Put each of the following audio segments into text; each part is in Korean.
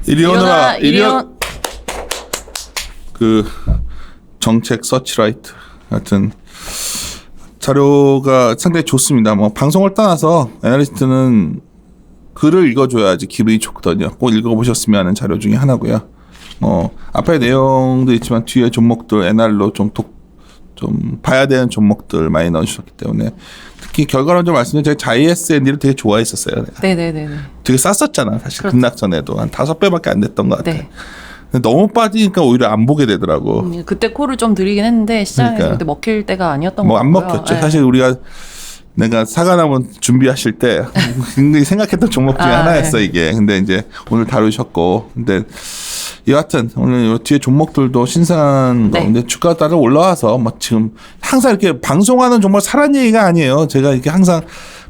이리 오너라, 그 정책 서치라이트 같은 자료가 상당히 좋습니다. 뭐 방송을 떠나서 애널리스트는 글을 읽어줘야지 기분이 좋거든요. 꼭 읽어보셨으면 하는 자료 중에 하나고요. 앞에 내용도 있지만 뒤에 종목들 NR로 좀 봐야 되는 종목들 많이 넣어주셨기 때문에 특히 결과론적으로 말씀드리면 제가 자이S&D를 되게 좋아했었어요. 네네네. 되게 쌌었잖아. 사실 그렇죠. 급락 전에도 한 5배밖에 안 됐던 것 같아. 네. 근데 너무 빠지니까 오히려 안 보게 되더라고. 그때 콜을 좀 드리긴 했는데 시장에서 그러니까. 그때 먹힐 때가 아니었던 것 안 같고요. 먹혔죠. 네. 사실 내가 사과나무 준비하실 때 굉장히 생각했던 종목 중에 하나였어 네. 이게. 근데 이제 오늘 다루셨고, 근데 여하튼 오늘 뒤에 종목들도 신선한 거. 네. 근데 주가 따라 올라와서 막 지금 항상 이렇게 방송하는 종목 사란 얘기가 아니에요. 제가 이렇게 항상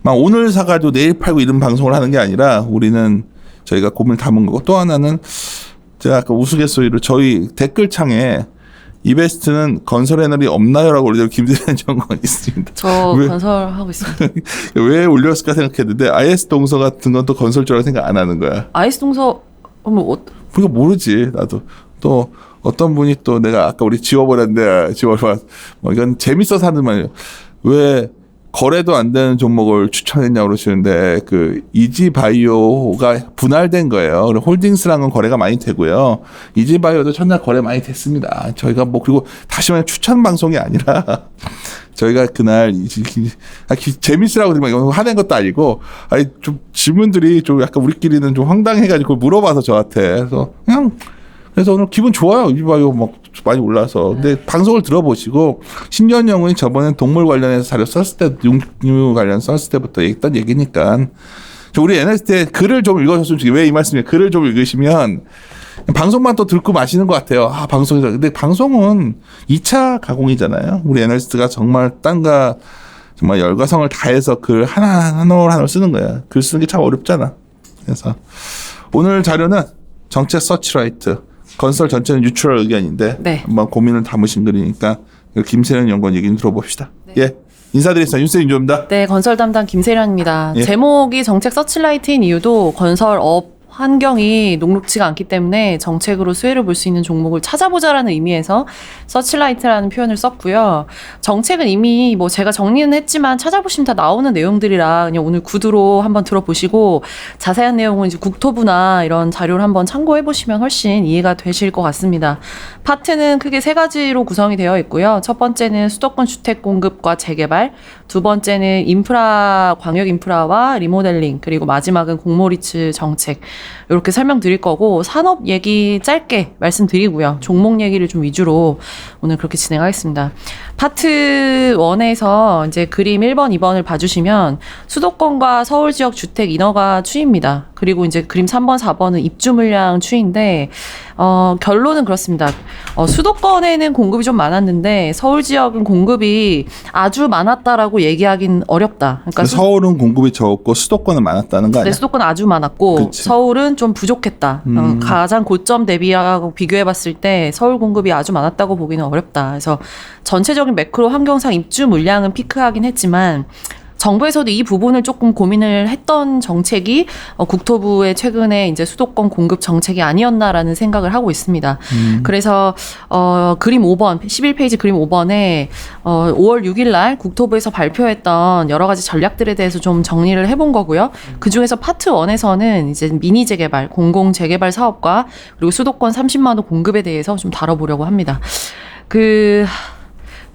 막 오늘 사가지고 내일 팔고 이런 방송을 하는 게 아니라 우리는 저희가 고민을 담은 거고, 또 하나는 제가 아까 우스갯소리로 저희 댓글창에 이베스트는 건설 애널이 없나요라고 올려도 김대현 정권이 있습니다. 저 건설하고 있습니다. 왜 올렸을까 생각했는데 IS 동서 같은 건 또 건설주라고 생각 안 하는 거야. 아이스 동서 그거 모르지 나도. 또 어떤 분이 또 내가 아까 우리 지워버렸는데 뭐 이건 재밌어서 하는 말이에요. 왜 거래도 안 되는 종목을 추천했냐고 그러시는데 그 이지바이오가 분할된 거예요. 그리고 홀딩스랑은 거래가 많이 되고요. 이지바이오도 첫날 거래 많이 됐습니다. 저희가 그리고 다시 말해 추천 방송이 아니라 저희가 그날 재밌으라고 화낸 것도 아니고, 좀 질문들이 좀 약간 우리끼리는 좀 황당해가지고 물어봐서 저한테. 그래서 오늘 기분 좋아요. 이지바이오 막 많이 올라서. 근데 방송을 들어보시고, 신전영훈이 저번에 동물 관련해서 자료 썼을 때, 육류 관련 썼을 때부터 했던 얘기니까. 우리 NST 글을 좀 읽으셨으면 좋겠어요. 왜 이 말씀이에요? 글을 좀 읽으시면 방송만 또 듣고 마시는 것 같아요. 방송에서. 근데 방송은 2차 가공이잖아요. 우리 애널리스트가 정말 딴가 정말 열과성을 다해서 글 하나 쓰는 거야. 글 쓰는 게 참 어렵잖아. 그래서 오늘 자료는 정책 서치라이트, 건설 전체는 유출할 의견인데 네. 한번 고민을 담으신 글이니까 김세련 연구원 얘기 좀 들어봅시다. 네. 예. 인사드리겠습니다. 윤세인 조입니다. 네, 건설 담당 김세련입니다. 예. 제목이 정책 서치라이트인 이유도 건설업 환경이 녹록지가 않기 때문에 정책으로 수혜를 볼 수 있는 종목을 찾아보자라는 의미에서 서치라이트라는 표현을 썼고요. 정책은 이미 제가 정리는 했지만 찾아보시면 다 나오는 내용들이라 그냥 오늘 구두로 한번 들어보시고 자세한 내용은 이제 국토부나 이런 자료를 한번 참고해 보시면 훨씬 이해가 되실 것 같습니다. 파트는 크게 3가지로 구성이 되어 있고요. 첫 번째는 수도권 주택 공급과 재개발, 두 번째는 인프라, 광역 인프라와 리모델링, 그리고 마지막은 공모리츠 정책. 이렇게 설명드릴 거고, 산업 얘기 짧게 말씀드리고요. 종목 얘기를 좀 위주로 오늘 그렇게 진행하겠습니다. 파트 1에서 이제 그림 1번, 2번을 봐주시면 수도권과 서울 지역 주택 인허가 추이입니다. 그리고 이제 그림 3번, 4번은 입주 물량 추이인데, 결론은 그렇습니다. 수도권에는 공급이 좀 많았는데 서울 지역은 공급이 아주 많았다라고 얘기하긴 어렵다. 그러니까 서울은 공급이 적었고 수도권은 많았다는 거 아니야? 네, 수도권은 아주 많았고 그치. 서울은 좀 부족했다. 가장 고점 대비하고 비교해봤을 때 서울 공급이 아주 많았다고 보기는 어렵다. 그래서 전체적인 매크로 환경상 입주 물량은 피크하긴 했지만 정부에서도 이 부분을 조금 고민을 했던 정책이 국토부의 최근에 이제 수도권 공급 정책이 아니었나라는 생각을 하고 있습니다. 그래서 그림 5번, 11페이지 그림 5번에 5월 6일 날 국토부에서 발표했던 여러 가지 전략들에 대해서 좀 정리를 해본 거고요. 그중에서 파트 1에서는 이제 미니 재개발, 공공 재개발 사업과 그리고 수도권 30만 호 공급에 대해서 좀 다뤄보려고 합니다.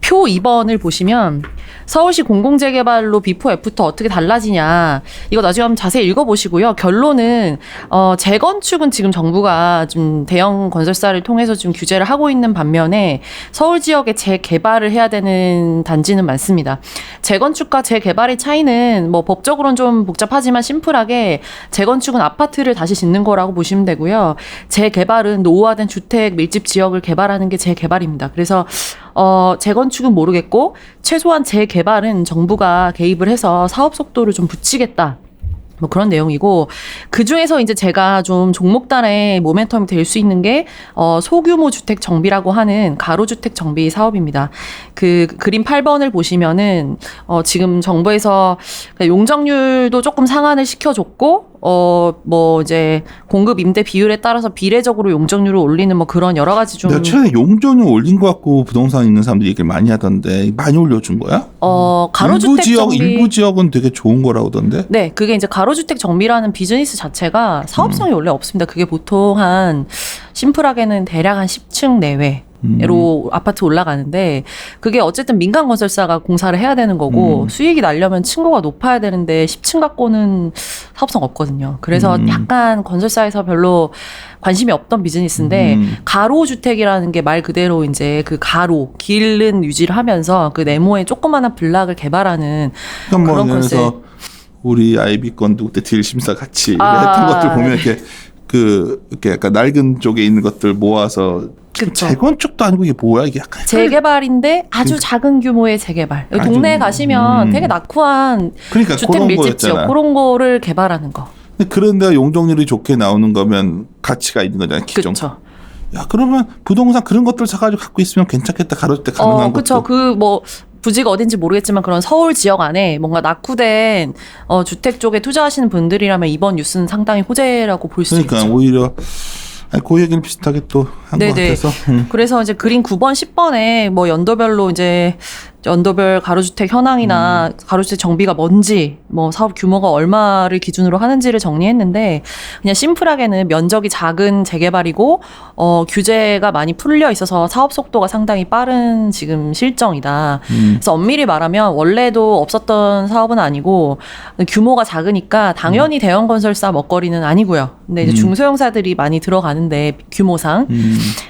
표 2번을 보시면 서울시 공공재개발로 비포 애프터 어떻게 달라지냐, 이거 나중에 한번 자세히 읽어보시고요. 결론은 재건축은 지금 정부가 좀 대형 건설사를 통해서 좀 규제를 하고 있는 반면에 서울 지역에 재개발을 해야 되는 단지는 많습니다. 재건축과 재개발의 차이는 법적으로는 좀 복잡하지만 심플하게 재건축은 아파트를 다시 짓는 거라고 보시면 되고요. 재개발은 노후화된 주택 밀집 지역을 개발하는 게 재개발입니다. 그래서 재건축은 모르겠고 최소한 재개발은 정부가 개입을 해서 사업 속도를 좀 붙이겠다. 뭐 그런 내용이고, 그 중에서 이제 제가 좀 종목단의 모멘텀이 될 수 있는 게 소규모 주택 정비라고 하는 가로주택 정비 사업입니다. 그 그림 8번을 보시면은 지금 정부에서 용적률도 조금 상한을 시켜줬고, 뭐 이제 공급 임대 비율에 따라서 비례적으로 용적률을 올리는 뭐 그런 여러 가지 좀. 내가 최근에 용적률 올린 것 같고 부동산 있는 사람들이 얘기를 많이 하던데 많이 올려준 거야? 가로주택 정비. 일부 지역은 되게 좋은 거라고 하던데. 네, 그게 이제 가로주택 정비라는 비즈니스 자체가 사업성이 원래 없습니다. 그게 보통 한 심플하게는 대략 한 10층 내외로 아파트 올라가는데, 그게 어쨌든 민간 건설사가 공사를 해야 되는 거고 수익이 나려면 층고가 높아야 되는데 10층 갖고는 사업성 없거든요. 그래서 약간 건설사에서 별로 관심이 없던 비즈니스인데, 가로주택이라는 게 말 그대로 이제 그 가로 길은 유지를 하면서 그 네모에 조그마한 블락을 개발하는 그러니까 뭐 그런 컨셉. 예를 우리 아이비건도 그때 딜 심사 같이 아. 했던 것들 보면 이렇게 약간 낡은 쪽에 있는 것들 모아서 그쵸. 재건축도 아니고 이게 뭐야 이게 약간 재개발인데 아주 작은 규모의 재개발. 아주, 동네에 가시면 되게 낙후한 그러니까 주택 그런 밀집 지역 거였잖아. 그런 거를 개발하는 거. 근데 그런 데가 용적률이 좋게 나오는 거면 가치가 있는 거잖아. 기존. 그렇죠. 야 그러면 부동산 그런 것들 사가지고 갖고 있으면 괜찮겠다. 가로주택 가능한 그렇죠. 것도. 그 뭐 부지가 어딘지 모르겠지만 그런 서울 지역 안에 뭔가 낙후된 주택 쪽에 투자하시는 분들이라면 이번 뉴스는 상당히 호재라고 볼 수 그러니까 있죠. 오히려 그 얘기는 비슷하게 또 한 것 네네. 같아서. 그래서 이제 그림 9번, 10번에 뭐 연도별로 이제 연도별 가로주택 현황이나 가로주택 정비가 뭔지, 뭐 사업 규모가 얼마를 기준으로 하는지를 정리했는데, 그냥 심플하게는 면적이 작은 재개발이고 규제가 많이 풀려 있어서 사업 속도가 상당히 빠른 지금 실정이다. 그래서 엄밀히 말하면 원래도 없었던 사업은 아니고 규모가 작으니까 당연히 대형 건설사 먹거리는 아니고요. 근데 이제 중소형사들이 많이 들어가는데 규모상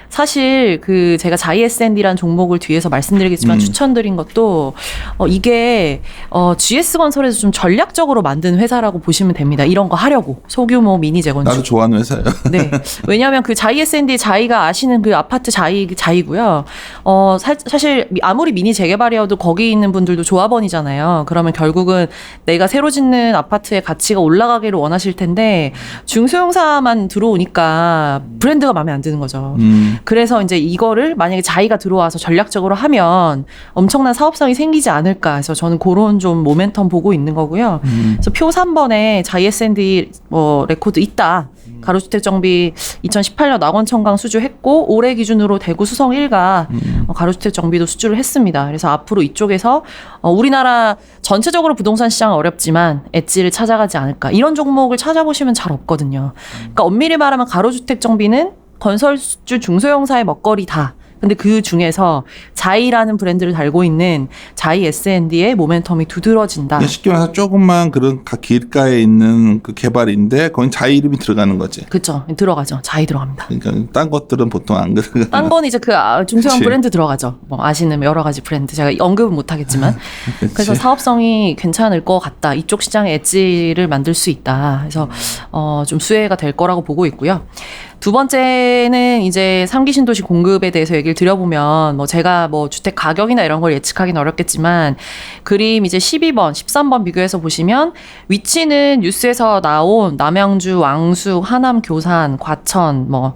사실 그 제가 자이 S&D라는 종목을 뒤에서 말씀드리겠지만 추천드린 것도 이게 GS 건설에서 좀 전략적으로 만든 회사라고 보시면 됩니다. 이런 거 하려고 소규모 미니 재건축. 나도 좋아하는 회사예요. 네. 왜냐하면 그 자이 S&D 자이가 아시는 그 아파트 자이고요. 사실 아무리 미니 재개발이어도 거기 있는 분들도 조합원이잖아요. 그러면 결국은 내가 새로 짓는 아파트의 가치가 올라가기를 원하실 텐데 중소형사만 들어오니까 브랜드가 마음에 안 드는 거죠. 그래서 이제 이거를 만약에 자이가 들어와서 전략적으로 하면 엄청난 사업성이 생기지 않을까 해서 저는 그런 좀 모멘텀 보고 있는 거고요. 그래서 표 3번에 자이 S&D 레코드 있다. 가로주택 정비 2018년 낙원청강 수주했고 올해 기준으로 대구 수성 1가 가로주택 정비도 수주를 했습니다. 그래서 앞으로 이쪽에서 우리나라 전체적으로 부동산 시장은 어렵지만 엣지를 찾아가지 않을까. 이런 종목을 찾아보시면 잘 없거든요. 그러니까 엄밀히 말하면 가로주택 정비는 건설주 중소형사의 먹거리다. 근데 그 중에서 자이라는 브랜드를 달고 있는 자이 S&D의 모멘텀이 두드러진다. 쉽게 말해서 조금만 그런 길가에 있는 그 개발인데 거기 자이 이름이 들어가는 거지. 그렇죠. 들어가죠. 자이 들어갑니다. 그러니까 딴 것들은 보통 안 들어가. 딴 건 이제 그 중소형 그치. 브랜드 들어가죠. 뭐 아시는 여러 가지 브랜드 제가 언급은 못하겠지만 그래서 사업성이 괜찮을 것 같다. 이쪽 시장에 엣지를 만들 수 있다. 그래서 좀 수혜가 될 거라고 보고 있고요. 두 번째는 이제 3기 신도시 공급에 대해서 얘기를 드려보면 뭐 제가 뭐 주택 가격이나 이런 걸 예측하기는 어렵겠지만 그림 이제 12번, 13번 비교해서 보시면 위치는 뉴스에서 나온 남양주, 왕숙, 하남, 교산, 과천, 뭐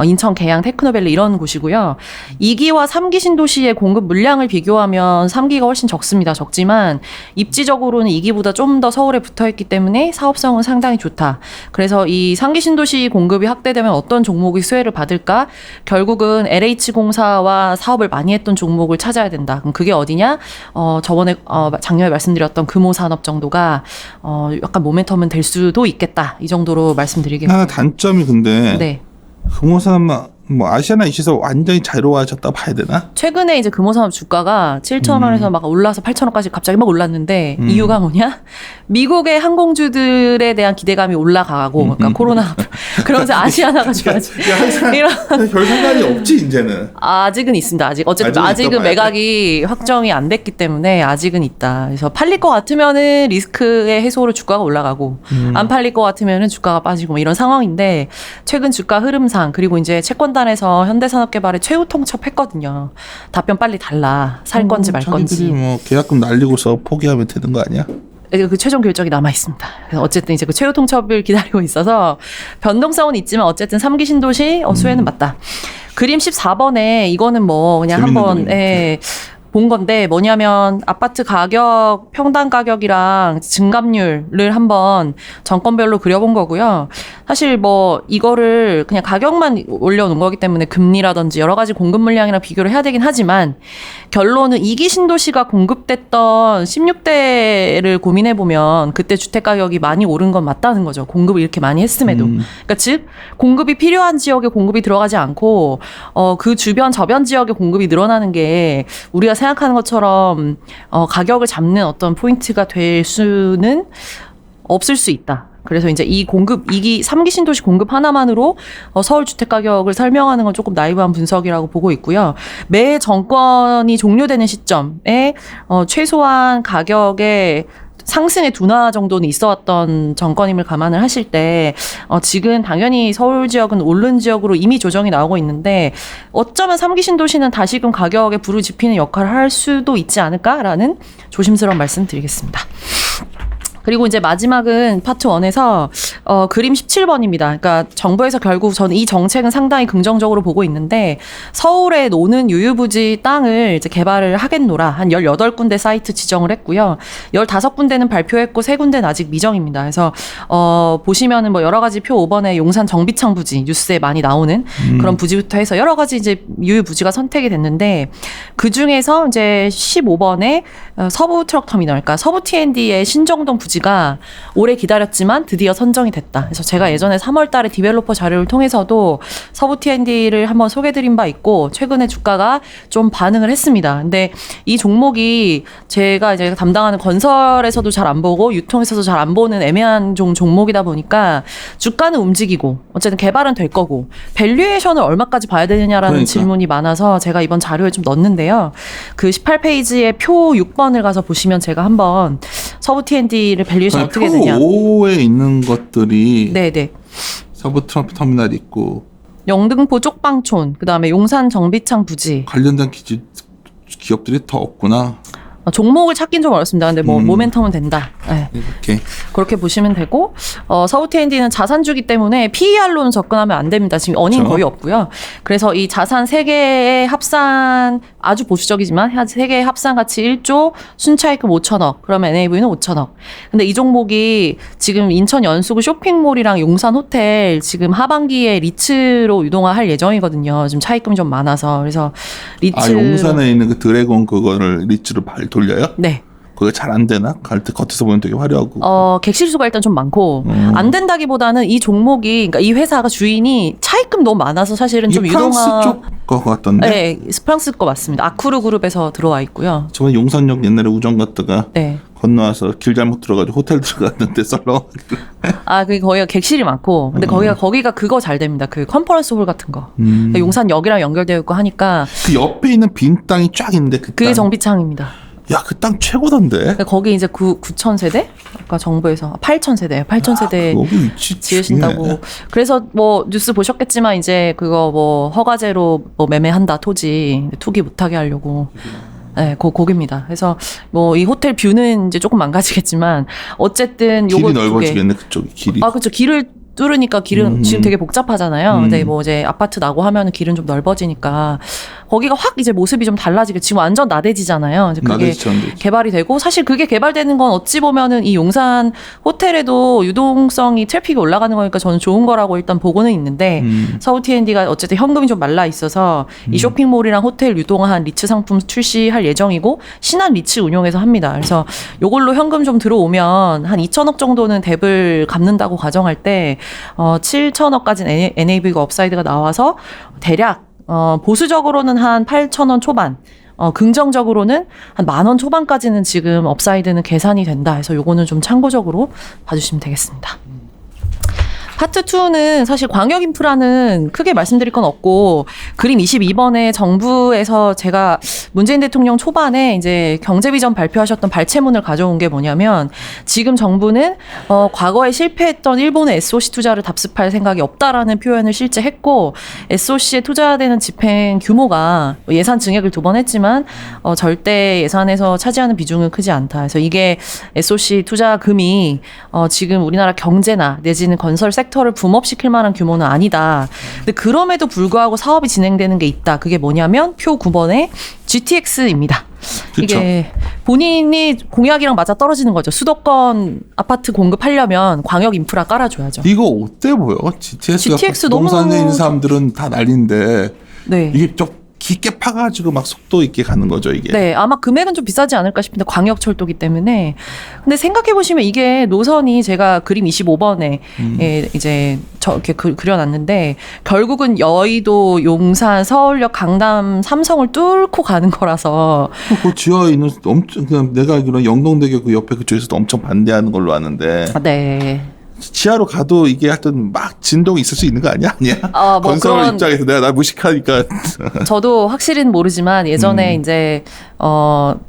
인천, 계양, 테크노밸리 이런 곳이고요. 2기와 3기 신도시의 공급 물량을 비교하면 3기가 훨씬 적습니다. 적지만 입지적으로는 2기보다 좀 더 서울에 붙어있기 때문에 사업성은 상당히 좋다. 그래서 이 3기 신도시 공급이 확대되면 어떤 종목이 수혜를 받을까? 결국은 LH공사와 사업을 많이 했던 종목을 찾아야 된다. 그럼 그게 어디냐? 저번에 작년에 말씀드렸던 금호산업 정도가 약간 모멘텀은 될 수도 있겠다. 이 정도로 말씀드리겠습니다. 하나 단점이 근데 네. 금호산 뭐 아시아나 이시에서 완전히 자유로워졌다 봐야 되나? 최근에 이제 금호산업 주가가 7,000원에서 막 올라서 8,000원까지 갑자기 막 올랐는데 이유가 뭐냐? 미국의 항공주들에 대한 기대감이 올라가고 그러니까 코로나 그러면서 아시아나가 좋아지. 이런 별 상관이 없지 이제는. 아직은 있습니다. 어쨌든 아직은 아직은 있다 봐야 매각이 확정이 안 됐기 때문에 아직은 있다. 그래서 팔릴 것 같으면은 리스크의 해소로 주가가 올라가고 안 팔릴 것 같으면은 주가가 빠지고 뭐 이런 상황인데 최근 주가 흐름상 그리고 이제 채권단에서 현대산업개발에 최후 통첩했거든요. 답변 빨리 달라. 살 건지 말 건지. 자기들이 뭐 계약금 날리고서 포기하면 되는 거 아니야? 그 최종 결정이 남아 있습니다. 그래서 어쨌든 이제 그 최후 통첩을 기다리고 있어서 변동성은 있지만 어쨌든 3기 신도시 수혜는 맞다. 그림 14번에 이거는 뭐 그냥 재밌는 한번 그림이네. 본 건데 뭐냐면 아파트 가격, 평당 가격이랑 증감률을 한번 정권별로 그려본 거고요. 사실 뭐 이거를 그냥 가격만 올려놓은 거기 때문에 금리라든지 여러 가지 공급 물량이랑 비교를 해야 되긴 하지만 결론은 2기 신도시가 공급됐던 16대를 고민해 보면 그때 주택 가격이 많이 오른 건 맞다는 거죠. 공급을 이렇게 많이 했음에도. 그러니까 즉 공급이 필요한 지역에 공급이 들어가지 않고 그 주변 저변 지역에 공급이 늘어나는 게 우리가 생각하는 것처럼 가격을 잡는 어떤 포인트가 될 수는 없을 수 있다. 그래서 이제 이 공급 2기, 3기 신도시 공급 하나만으로 서울 주택 가격을 설명하는 건 조금 나이브한 분석이라고 보고 있고요. 매 정권이 종료되는 시점에 최소한 가격의 상승의 둔화 정도는 있어 왔던 정권임을 감안을 하실 때 지금 당연히 서울 지역은 오른 지역으로 이미 조정이 나오고 있는데 어쩌면 3기 신도시는 다시금 가격에 불을 지피는 역할을 할 수도 있지 않을까라는 조심스러운 말씀 드리겠습니다. 그리고 이제 마지막은 파트 1에서 그림 17번입니다. 그러니까 정부에서 결국 저는 이 정책은 상당히 긍정적으로 보고 있는데 서울에 노는 유유부지 땅을 이제 개발을 하겠노라 한 18군데 사이트 지정을 했고요. 15군데는 발표했고 3군데는 아직 미정입니다. 그래서 보시면은 뭐 여러 가지 표 5번에 용산 정비창 부지 뉴스에 많이 나오는 그런 부지부터 해서 여러 가지 이제 유유부지가 선택이 됐는데 그 중에서 이제 15번에 서부 트럭 터미널, 그러니까 서부 T&D의 신정동 부지가 오래 기다렸지만 드디어 선정이 됐다. 그래서 제가 예전에 3월 달에 디벨로퍼 자료를 통해서도 서부 T&D를 한번 소개드린 바 있고 최근에 주가가 좀 반응을 했습니다. 근데 이 종목이 제가 이제 담당하는 건설에서도 잘 안 보고 유통에서도 잘 안 보는 애매한 종목이다 보니까 주가는 움직이고 어쨌든 개발은 될 거고 밸류에이션을 얼마까지 봐야 되느냐라는 그러니까. 질문이 많아서 제가 이번 자료에 좀 넣었는데요. 그 18페이지에 표 6번을 가서 보시면 제가 한번 서부 T&D를 밸류에이션 어떻게 표 되냐. 5에 있는 것들이 네네. 서부 트럼프 터미널 있고 영등포 쪽방촌, 그 다음에 용산 정비창 부지. 관련된 기업들이 더 없구나. 종목을 찾긴 좀 어렵습니다. 근데 뭐 모멘텀은 된다. 네. 이렇게. 그렇게 보시면 되고 서부 T&D는 자산주기 때문에 PER로는 접근하면 안 됩니다. 지금 어닝 그렇죠. 거의 없고요. 그래서 이 자산 3개의 합산 아주 보수적이지만 3개의 합산 가치 1조, 순차익금 5천억. 그러면 NAV는 5천억. 근데 이 종목이 지금 인천 연수구 쇼핑몰이랑 용산 호텔 지금 하반기에 리츠로 유동화할 예정이거든요. 지금 차익금이 좀 많아서. 그래서 리츠 용산에 있는 그 드래곤 그거를 리츠로 돌려요? 네. 그게 잘 안 되나? 겉에서 보면 되게 화려하고. 객실수가 일단 좀 많고, 안 된다기보다는 이 종목이, 그러니까 이 회사가 주인이 차입금 너무 많아서 사실은 좀 프랑스 유동화. 쪽거 같던데. 네, 프랑스 거 맞습니다. 아쿠르 그룹에서 들어와 있고요. 저번에 용산역 옛날에 우정 갔다가 네. 건너와서 길 잘못 들어가지고 호텔 들어갔는데 썰렁하길래. 그게 거기가 객실이 많고, 근데 거기가 그거 잘 됩니다. 그 컨퍼런스 홀 같은 거. 그러니까 용산역이랑 연결되어 있고 하니까, 그 옆에 있는 빈 땅이 쫙 있는데 그 그게 땅. 정비창입니다. 야, 그 땅 최고던데. 그러니까 거기 이제 9,000세대? 아까 정부에서 8,000세대, 8,000세대 거기 위치 지으신다고. 중요해. 그래서 뭐 뉴스 보셨겠지만 이제 그거 뭐 허가제로 뭐 매매한다 토지 투기 못하게 하려고. 네, 거기입니다. 그래서 뭐 이 호텔 뷰는 이제 조금 망가지겠지만 어쨌든 요거 길이 두 개. 넓어지겠네 그쪽이 길이. 그렇죠. 길을 뚫으니까 길은 지금 되게 복잡하잖아요. 근데 뭐 이제 아파트 나고 하면은 길은 좀 넓어지니까 거기가 확 이제 모습이 좀 달라지게 지금 완전 나대지잖아요. 이제 그게 나대지죠. 개발이 되고 사실 그게 개발되는 건 어찌 보면은 이 용산 호텔에도 유동성이 트래픽이 올라가는 거니까 저는 좋은 거라고 일단 보고는 있는데 서울 T&D가 어쨌든 현금이 좀 말라 있어서 이 쇼핑몰이랑 호텔 유동화한 리츠 상품 출시할 예정이고 신한 리츠 운용해서 합니다. 그래서 요걸로 현금 좀 들어오면 한 2천억 정도는 뎁을 갚는다고 가정할 때 7천억까지는 NAV가 업사이드가 나와서 대략 보수적으로는 한 8,000원 초반, 긍정적으로는 한 10,000원 초반까지는 지금 업사이드는 계산이 된다 해서 요거는 좀 참고적으로 봐주시면 되겠습니다. 파트 2는 사실 광역 인프라는 크게 말씀드릴 건 없고 그림 22번에 정부에서 제가 문재인 대통령 초반에 이제 경제 비전 발표하셨던 발췌문을 가져온 게 뭐냐면 지금 정부는 과거에 실패했던 일본의 SOC 투자를 답습할 생각이 없다라는 표현을 실제 했고 SOC에 투자되는 집행 규모가 예산 증액을 2번 했지만 절대 예산에서 차지하는 비중은 크지 않다. 그래서 이게 SOC 투자금이 지금 우리나라 경제나 내지는 건설 섹터를 붐업시킬 만한 규모는 아니다. 근데 그럼에도 불구하고 사업이 진행되는 게 있다. 그게 뭐냐면 표 9번에 GTX입니다. 그쵸. 이게 본인이 공약이랑 맞아 떨어지는 거죠. 수도권 아파트 공급하려면 광역 인프라 깔아줘야죠. 이거 어때 보여? GTX 부동산에 있는 너무- 사람들은 다 난리인데 네. 이게 좀 깊게 파가지고 막 속도 있게 가는 거죠 이게. 네, 아마 금액은 좀 비싸지 않을까 싶은데 광역철도기 때문에. 근데 생각해 보시면 이게 노선이 제가 그림 25번에 이제 이렇게 그려놨는데 결국은 여의도, 용산, 서울역, 강남, 삼성을 뚫고 가는 거라서. 그 지하에 있는 엄청 그냥 내가 알기로는 영동대교 그 옆에 그쪽에서도 엄청 반대하는 걸로 아는데 네. 지하로 가도 이게 하여튼 막 진동이 있을 수 있는 거 아니야? 뭐 건설 그런- 입장에서 내가 나 무식하니까 저도 확실히는 모르지만 예전에 이제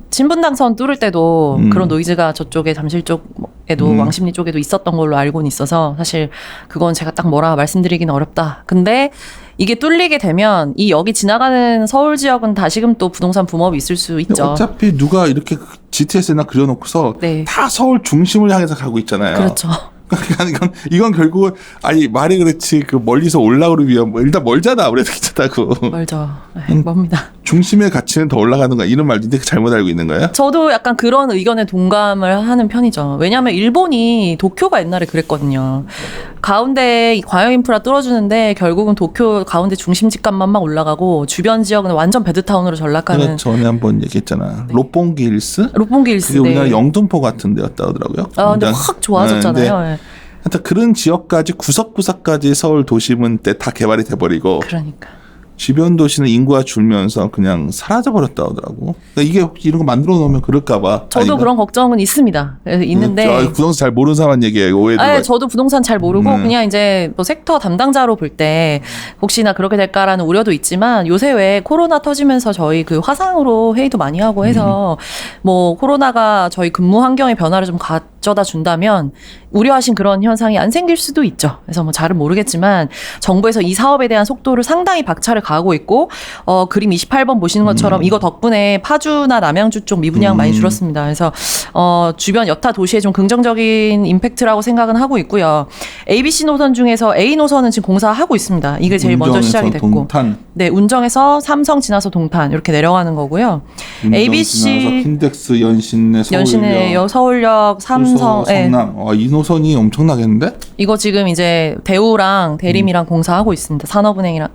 친분당선 뚫을 때도 그런 노이즈가 저쪽에 잠실 쪽에도 왕십리 쪽에도 있었던 걸로 알고는 있어서 사실 그건 제가 딱 뭐라 말씀드리기는 어렵다. 근데 이게 뚫리게 되면 이 여기 지나가는 서울 지역은 다시금 또 부동산 붐업이 있을 수 있죠. 어차피 누가 이렇게 GTS나 그려놓고서 네. 다 서울 중심을 향해서 가고 있잖아요. 그렇죠. 그러니까 이건 결국은 아니 말이 그렇지 그 멀리서 올라오기 위한 일단 멀잖아 아무래도 괜찮다고 멀죠. 멉니다. 중심의 가치는 더 올라가는 거야 이런 말인데 잘못 알고 있는 거야? 저도 약간 그런 의견에 동감을 하는 편이죠. 왜냐하면 일본이 도쿄가 옛날에 그랬거든요. 가운데 이 광역 인프라 뚫어주는데 결국은 도쿄 가운데 중심 집값만 막 올라가고 주변 지역은 완전 배드타운으로 전락하는. 내가 전에 한번 얘기했잖아. 롭봉기 힐스? 롯본기 일스. 그게 우리나라 영등포 같은 데였다 하더라고요. 근데 일단, 확 좋아졌잖아요. 네, 예. 하여튼 그런 지역까지 구석구석까지 서울 도심은 때 다 개발이 돼버리고 그러니까. 주변 도시는 인구가 줄면서 그냥 사라져버렸다 하더라고. 그러니까 이게 혹시 이런 거 만들어 놓으면 그럴까봐. 저도 그런 걱정은 있습니다. 그래서 있는데. 부동산 잘 모르는 사람 얘기예요. 오해도. 저도 부동산 잘 모르고 그냥 이제 뭐 섹터 담당자로 볼 때 혹시나 그렇게 될까라는 우려도 있지만 요새 왜 코로나 터지면서 저희 그 화상으로 회의도 많이 하고 해서 뭐 코로나가 저희 근무 환경의 변화를 좀 가져다 준다면 우려하신 그런 현상이 안 생길 수도 있죠. 그래서 뭐 잘은 모르겠지만 정부에서 이 사업에 대한 속도를 상당히 박차를 가하고 있고 그림 28번 보시는 것처럼 이거 덕분에 파주나 남양주 쪽 미분양 많이 줄었습니다. 그래서 주변 여타 도시에 좀 긍정적인 임팩트라고 생각은 하고 있고요. ABC 노선 중에서 A 노선은 지금 공사하고 있습니다. 이게 제일 먼저 시작이 됐고. 동탄. 네, 운정에서 삼성 지나서 동탄 이렇게 내려가는 거고요. ABC 지나서 킨덱스 연신내 서울역. 연신내 서울역 삼성 성남. 이 노선이 엄청나겠는데? 이거 지금 이제 대우랑 대림이랑 공사하고 있습니다. 산업은행이랑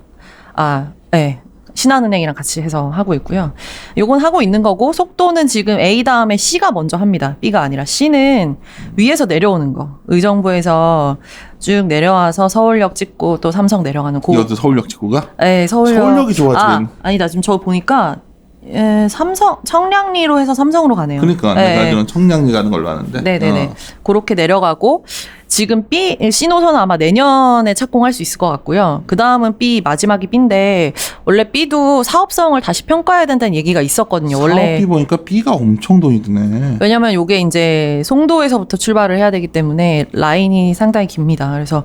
신한은행이랑 같이 해서 하고 있고요. 요건 하고 있는 거고 속도는 지금 A 다음에 C가 먼저 합니다. B가 아니라 C는 위에서 내려오는 거. 의정부에서 쭉 내려와서 서울역 찍고 또 삼성 내려가는 거. 이것도 서울역 찍고가? 네, 서울역이 좋아, 지금. 아니다. 지금 저 보니까 삼성 청량리로 해서 삼성으로 가네요. 그러니까 내가 알기로는 청량리 가는 걸로 아는데. 네네네. 그렇게 내려가고 지금 C 노선은 아마 내년에 착공할 수 있을 것 같고요. 그 다음은 B 마지막이 B인데 원래 B도 사업성을 다시 평가해야 된다는 얘기가 있었거든요. 원래 사업비 보니까 B가 엄청 돈이 드네. 왜냐면 요게 이제 송도에서부터 출발을 해야 되기 때문에 라인이 상당히 깁니다. 그래서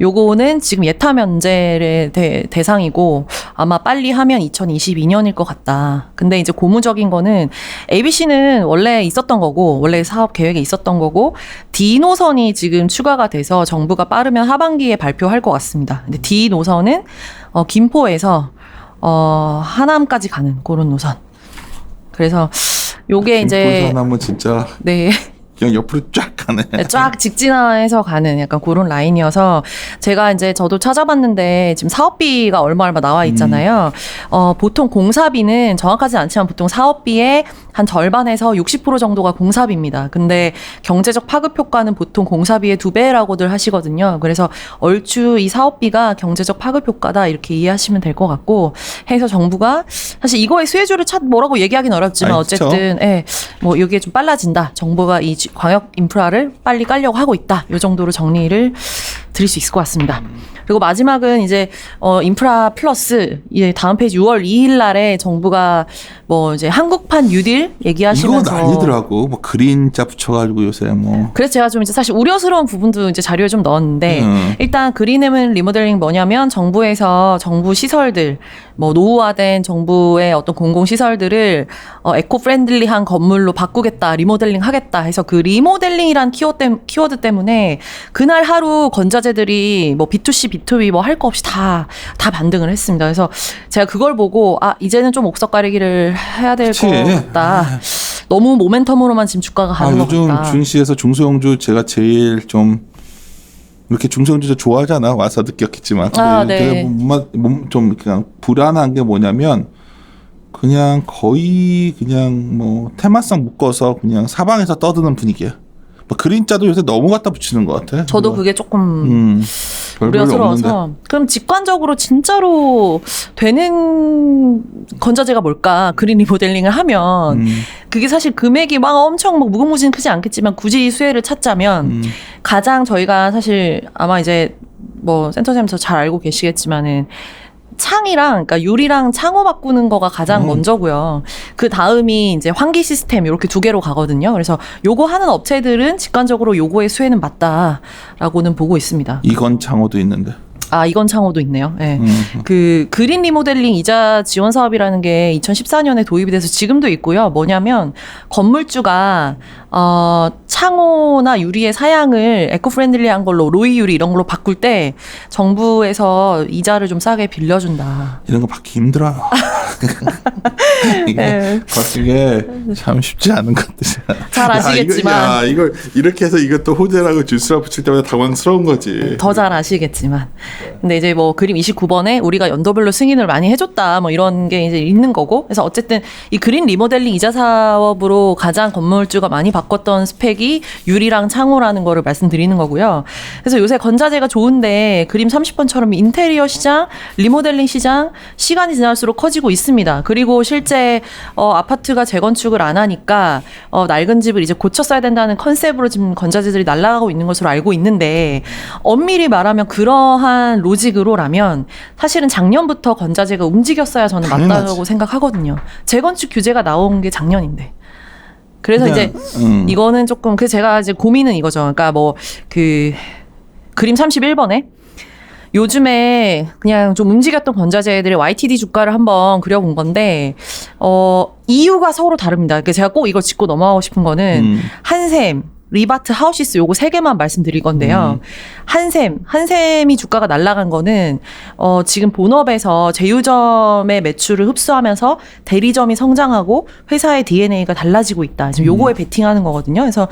요거는 지금 예타 면제의 대상이고 아마 빨리 하면 2022년일 것 같다. 근데 이제 고무적인 거는 ABC는 원래 있었던 거고 원래 사업 계획에 있었던 거고 D 노선이 지금 추가가 돼서 정부가 빠르면 하반기에 발표할 것 같습니다. 근데 D 노선은 김포에서 하남까지 가는 그런 노선. 그래서 요게 이제 하나면 진짜 네. 그냥 옆으로 쫙 가네. 쫙 직진해서 가는 약간 그런 라인이어서 제가 이제 저도 찾아봤는데 지금 사업비가 얼마 나와 있잖아요. 보통 공사비는 정확하진 않지만 보통 사업비의 한 절반에서 60% 정도가 공사비입니다. 근데 경제적 파급 효과는 보통 공사비의 2배라고들 하시거든요. 그래서 얼추 이 사업비가 경제적 파급 효과다 이렇게 이해하시면 될 것 같고 해서 정부가 사실 이거의 수혜주를 뭐라고 얘기하기는 어렵지만 어쨌든 뭐 이게 좀 빨라진다. 정부가 이 광역 인프라를 빨리 깔려고 하고 있다. 이 정도로 정리를 드릴 수 있을 것 같습니다. 그리고 마지막은 이제 인프라 플러스 다음 페이지 6월 2일 날에 정부가 뭐 이제 한국판 뉴딜 얘기하시면서 이거 난리더라고. 뭐 그린자 붙여가지고 요새 뭐. 그래서 제가 좀 이제 사실 우려스러운 부분도 이제 자료에 좀 넣었는데 일단 그린엠은 리모델링 뭐냐면 정부에서 정부 시설들 뭐 노후화된 정부의 어떤 공공 시설들을 에코 프렌들리한 건물로 바꾸겠다, 리모델링 하겠다 해서 그 리모델링이란 키워드 때문에 그날 하루 건자재들이 뭐 B2C, B2B 뭐 할 거 없이 다 반등을 했습니다. 그래서 제가 그걸 보고 이제는 좀 옥석 가리기를 해야 될 것 같다. 너무 모멘텀으로만 지금 주가가 가는 것 요즘 같다. 주식시에서 중소형주 제가 제일 좀 이렇게 중소형주 좋아하잖아. 와서 느꼈겠지만. 네. 좀 그냥 불안한 게 뭐냐면 그냥 거의 그냥 뭐 테마성 묶어서 그냥 사방에서 떠드는 분위기야. 뭐 그린자도 요새 너무 갖다 붙이는 것 같아. 저도 그게 조금 우려스러워서. 그럼 직관적으로 진짜로 되는 건자재가 뭘까? 그린 리모델링을 하면 그게 사실 금액이 막 엄청 막 무궁무진 크지 않겠지만 굳이 수혜를 찾자면 가장 저희가 사실 아마 이제 뭐 센터장님서 잘 알고 계시겠지만은 창이랑 그러니까 유리랑 창호 바꾸는 거가 가장 먼저고요. 그 다음이 이제 환기 시스템 이렇게 두 개로 가거든요. 그래서 요거 하는 업체들은 직관적으로 요거의 수혜는 맞다라고는 보고 있습니다. 이건 창호도 있는데. 이건 창호도 있네요. 네. 그 그린 리모델링 이자 지원 사업이라는 게 2014년에 도입이 돼서 지금도 있고요. 뭐냐면 건물주가 창호나 유리의 사양을 에코프렌들리한 걸로 로이 유리 이런 걸로 바꿀 때 정부에서 이자를 좀 싸게 빌려준다. 이런 거 받기 힘들어. 이게 받기게 참 쉽지 않은 것들이야. 잘 아시겠지만 이걸 이렇게 해서 이것도 호재라고 줄수라 붙일 때마다 당황스러운 거지. 더 잘 아시겠지만. 근데 이제 뭐 그림 29번에 우리가 연도별로 승인을 많이 해줬다 뭐 이런 게 이제 있는 거고. 그래서 어쨌든 이 그린 리모델링 이자 사업으로 가장 건물주가 많이 바꿨던 스펙이 유리랑 창호라는 거를 말씀드리는 거고요. 그래서 요새 건자재가 좋은데 그림 30번처럼 인테리어 시장, 리모델링 시장 시간이 지날수록 커지고 있습니다. 그리고 실제 아파트가 재건축을 안 하니까 낡은 집을 이제 고쳐 써야 된다는 컨셉으로 지금 건자재들이 날아가고 있는 것으로 알고 있는데 엄밀히 말하면 그러한 로직으로라면 사실은 작년부터 건자재가 움직였어야 저는 당연하지. 맞다고 생각하거든요. 재건축 규제가 나온 게 작년인데. 그래서 그냥, 이제 이거는 조금 그래서 제가 이제 고민은 이거죠. 그러니까 뭐 그 그림 31번에 요즘에 그냥 좀 움직였던 건자재들의 YTD 주가를 한번 그려본 건데 이유가 서로 다릅니다. 그러니까 제가 꼭 이걸 짚고 넘어가고 싶은 거는 한샘, 리바트, 하우시스 요거 세 개만 말씀드릴 건데요. 한샘이 주가가 날아간 거는 지금 본업에서 제휴점의 매출을 흡수하면서 대리점이 성장하고 회사의 DNA가 달라지고 있다. 지금 요거에 베팅하는 거거든요. 그래서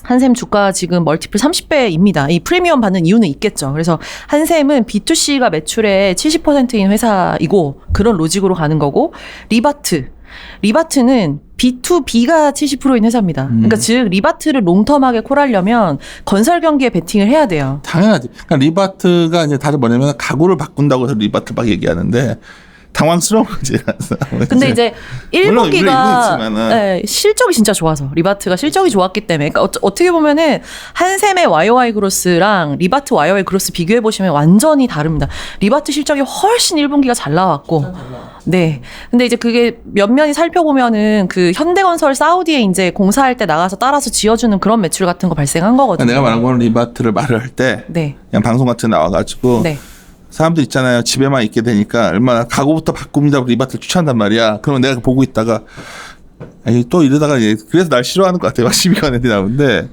한샘 주가 지금 멀티플 30배입니다. 이 프리미엄 받는 이유는 있겠죠. 그래서 한샘은 B2C가 매출의 70%인 회사이고 그런 로직으로 가는 거고 리바트는 B2B가 70%인 회사입니다. 그러니까 즉 리바트를 롱텀하게 콜하려면 건설 경기에 베팅을 해야 돼요. 당연하지. 그러니까 리바트가 이제 다들 뭐냐면 가구를 바꾼다고 해서 리바트 막 얘기하는데 당황스러운 거지. 근데 이제 물론 1분기가 있지만은. 실적이 진짜 좋아서 리바트가 실적이 좋았기 때문에 그러니까 어떻게 보면은 한샘의 YOY 그로스랑 리바트 YOY 그로스 비교해 보시면 완전히 다릅니다. 리바트 실적이 훨씬 1분기가 잘 나왔고 네. 근데 이제 그게 면면히 살펴보면은 그 현대건설 사우디에 이제 공사할 때 나가서 따라서 지어주는 그런 매출 같은 거 발생한 거거든요. 내가 말한 거는 리바트를 말을 할 때 네. 그냥 방송 같은 데 나와가지고 네. 사람들 있잖아요. 집에만 있게 되니까 얼마나 가구부터 바꿉니다. 리바트를 추천한단 말이야. 그러면 내가 보고 있다가 아니, 또 이러다가 그래서 날 싫어하는 것 같아. 막 시비가 애들이 나오는데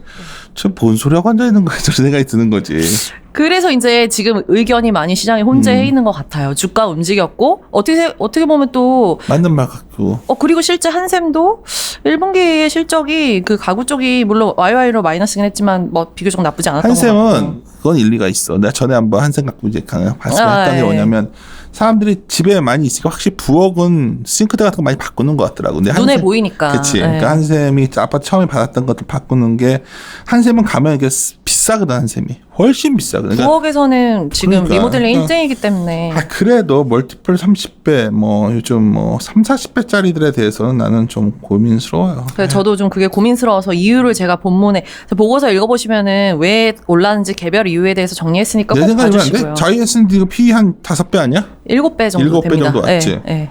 저 뭔 소리하고 앉아 있는 거야. 저런 생각이 드는 거지. 그래서 이제 지금 의견이 많이 시장에 혼재해 있는 것 같아요. 주가 움직였고 어떻게 보면 또 맞는 말 같고. 그리고 실제 한샘도 1분기의 실적이 그 가구 쪽이 물론 YY로 마이너스긴 했지만 뭐 비교적 나쁘지 않았던 것 같고. 한샘은 그건 일리가 있어. 내가 전에 한번 한샘 갖고 이제 봤었던 게 예. 뭐냐면 사람들이 집에 많이 있으니까 확실히 부엌은 싱크대 같은 거 많이 바꾸는 것 같더라고. 근데 눈에 한샘- 보이니까. 그치. 네. 그러니까 한샘이 아파트 처음에 받았던 것들 바꾸는 게 한샘은 가면 이게 비싸거든. 한샘이 훨씬 비싸거든. 그러니까 부엌에서는 지금 그러니까. 리모델링 1등이기 때문에 그래도 멀티플 30배 뭐 요즘 뭐 3, 40배짜리들에 대해서는 나는 좀 고민스러워요. 그래서 저도 좀 그게 고민스러워서 이유를 제가 본문에 보고서 읽어보시면은 왜 올랐는지 개별 이유에 대해서 정리했으니까 내 꼭 생각이면 안 봐주시고요. 돼? 저희 S&P P 한 5배 아니야? 7배 정도 7배 됩니다. 정도 왔지? 네, 네.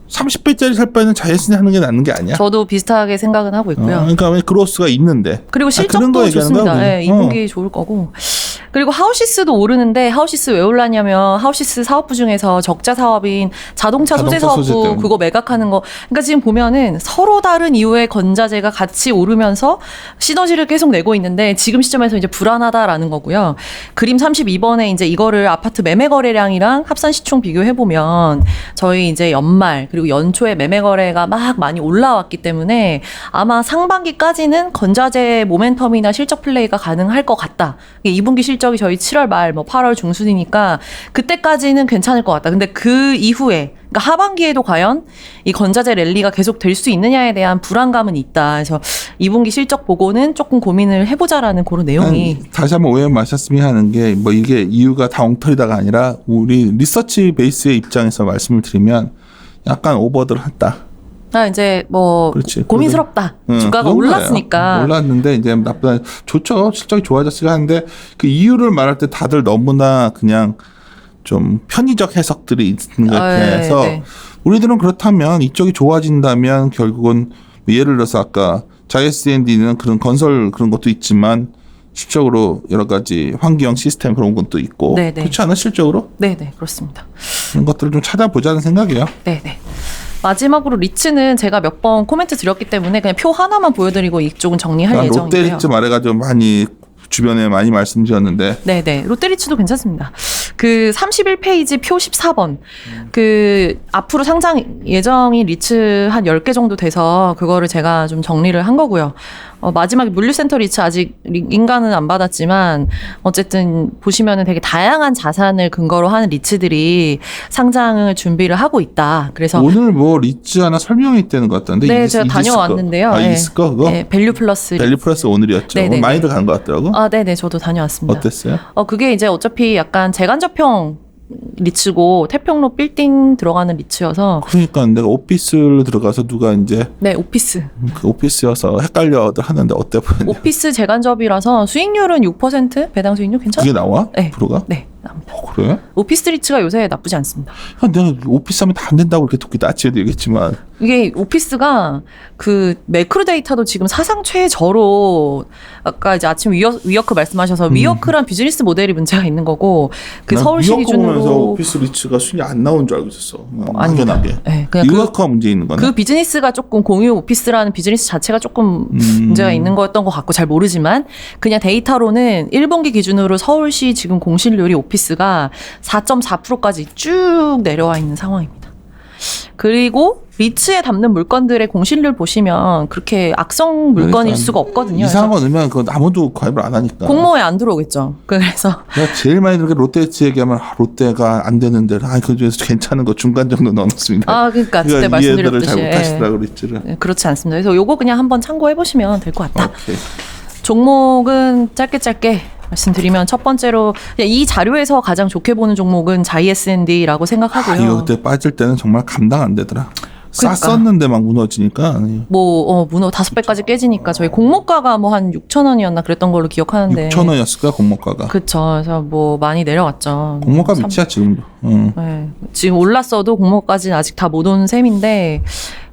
30배짜리 살 바에는 자이언스 하는 게 낫는 게 아니야? 저도 비슷하게 생각은 하고 있고요. 그러니까 왜 그로스가 있는데. 그리고 그런 거 실적도 얘기하는 좋습니다. 거야, 네, 우리. 2분기 좋을 거고. 그리고 하우시스도 오르는데 하우시스 왜 올랐냐면 하우시스 사업부 중에서 적자 사업인 자동차 소재 자동차 소재 사업부 때문에. 그거 매각하는 거. 그러니까 지금 보면은 서로 다른 이유의 건자재가 같이 오르면서 시너지를 계속 내고 있는데 지금 시점에서 이제 불안하다라는 거고요. 그림 32번에 이제 이거를 아파트 매매 거래량이랑 합산 시총 비교해 보면 저희 이제 연말 그리고 연초에 매매 거래가 막 많이 올라왔기 때문에 아마 상반기까지는 건자재 모멘텀이나 실적 플레이가 가능할 것 같다. 2분기 실적이 저희 7월 말, 뭐 8월 중순이니까 그때까지는 괜찮을 것 같다. 근데 그 이후에, 그러니까 하반기에도 과연 이 건자재 랠리가 계속 될 수 있느냐에 대한 불안감은 있다. 그래서 2분기 실적 보고는 조금 고민을 해보자라는 그런 내용이. 다시 한번 오해 마셨으면 하는 게 뭐 이게 이유가 다 엉터리다가 아니라 우리 리서치 베이스의 입장에서 말씀을 드리면 약간 오버들 했다. 이제 뭐 그렇지. 고민스럽다. 주가가 그런 거예요. 올랐으니까. 올랐는데 이제 나쁘다. 좋죠. 실적이 좋아졌으니까 하는데 그 이유를 말할 때 다들 너무나 그냥 좀 편의적 해석들이 있는 것 같아서 네. 우리들은 그렇다면 이쪽이 좋아진다면 결국은 예를 들어서 아까 자이언스앤디는 그런 건설 그런 것도 있지만 실적으로 여러 가지 환경 시스템 그런 것도 있고 네네. 그렇지 않아 실적으로 네네, 그렇습니다. 그런 것들을 좀 찾아보자는 생각이에요. 네네. 마지막으로 리츠는 제가 몇 번 코멘트 드렸기 때문에 그냥 표 하나만 보여드리고 이쪽은 정리할 롯데 예정인데요. 리츠 말해가지고 많이 주변에 많이 말씀드렸는데 네네. 롯데리츠도 괜찮습니다. 그 31페이지 표 14번. 그 앞으로 상장 예정인 리츠 한 10개 정도 돼서 그거를 제가 좀 정리를 한 거고요. 마지막에 물류센터 리츠 아직 인가는 안 받았지만 어쨌든 보시면은 되게 다양한 자산을 근거로 하는 리츠들이 상장을 준비를 하고 있다. 그래서 오늘 뭐 리츠 하나 설명이 있다는 것 같던데 네, 이게 제가 다녀왔는데요. 아, 네. 있을 거 그거? 네, 밸류 플러스. 밸류 플러스 오늘이었죠. 네네네. 많이들 간 것 같더라고. 아, 네네. 저도 다녀왔습니다. 어땠어요? 그게 이제 어차피 약간 재간접형 리츠고 태평로 빌딩 들어가는 리츠여서 그러니까 내가 오피스를 들어가서 누가 이제 네, 오피스. 그 오피스여서 헷갈려들 하는데 어때 보였냐? 오피스 재간접이라서 수익률은 6%? 배당 수익률 괜찮아요? 그게 나와? 네. 프로가? 네, 나옵니다. 그래? 오피스 리츠가 요새 나쁘지 않습니다. 내가 오피스 하면 다 안 된다고 이렇게 도끼 따치해도 얘기했지만 이게 오피스가 그 매크로 데이터도 지금 사상 최저로 아까 이제 아침 위워크 말씀하셔서 위워크란 비즈니스 모델이 문제가 있는 거고 그 난 서울시 위워크 보면서 기준으로 오피스 리츠가 순위 안 나온 줄 알고 있었어. 아닙니다. 막연하게. 네, 그냥 위워크가 문제 있는 거네. 그 비즈니스가 조금 공유 오피스라는 비즈니스 자체가 조금 문제가 있는 거였던 것 같고 잘 모르지만 그냥 데이터로는 1분기 기준으로 서울시 지금 공실률이 오피스가 4.4%까지 쭉 내려와 있는 상황입니다. 그리고 리츠에 담는 물건들의 공실률 보시면 그렇게 악성 물건일 그러니까 수가 없거든요. 이상한 거 넣으면 그건 아무도 가입을 안 하니까. 공모에 안 들어오겠죠. 그래서 내가 제일 많이 들게 롯데리츠 얘기하면 롯데가 안 되는데 그 중에서 괜찮은 거 중간 정도 넣어놓습니다. 그러니까 그때 말씀드렸듯이 잘 못하시더라고 리츠를. 네, 그렇지 않습니다. 그래서 요거 그냥 한번 참고해 보시면 될 것 같다. 오케이. 종목은 짧게 말씀드리면 첫 번째로 이 자료에서 가장 좋게 보는 종목은 자이에스앤디라고 생각하고요. 이거 그때 빠질 때는 정말 감당 안 되더라. 그러니까. 쌌었는데 막 무너지니까 문어 5배까지 깨지니까 저희 공모가가 뭐 한 6,000원이었나 그랬던 걸로 기억하는데 6,000원이었을까 공모가가. 그쵸. 그래서 뭐 많이 내려왔죠. 공모가 삼- 밑이야 지금도. 네. 지금 올랐어도 공모까지는 아직 다 못 온 셈인데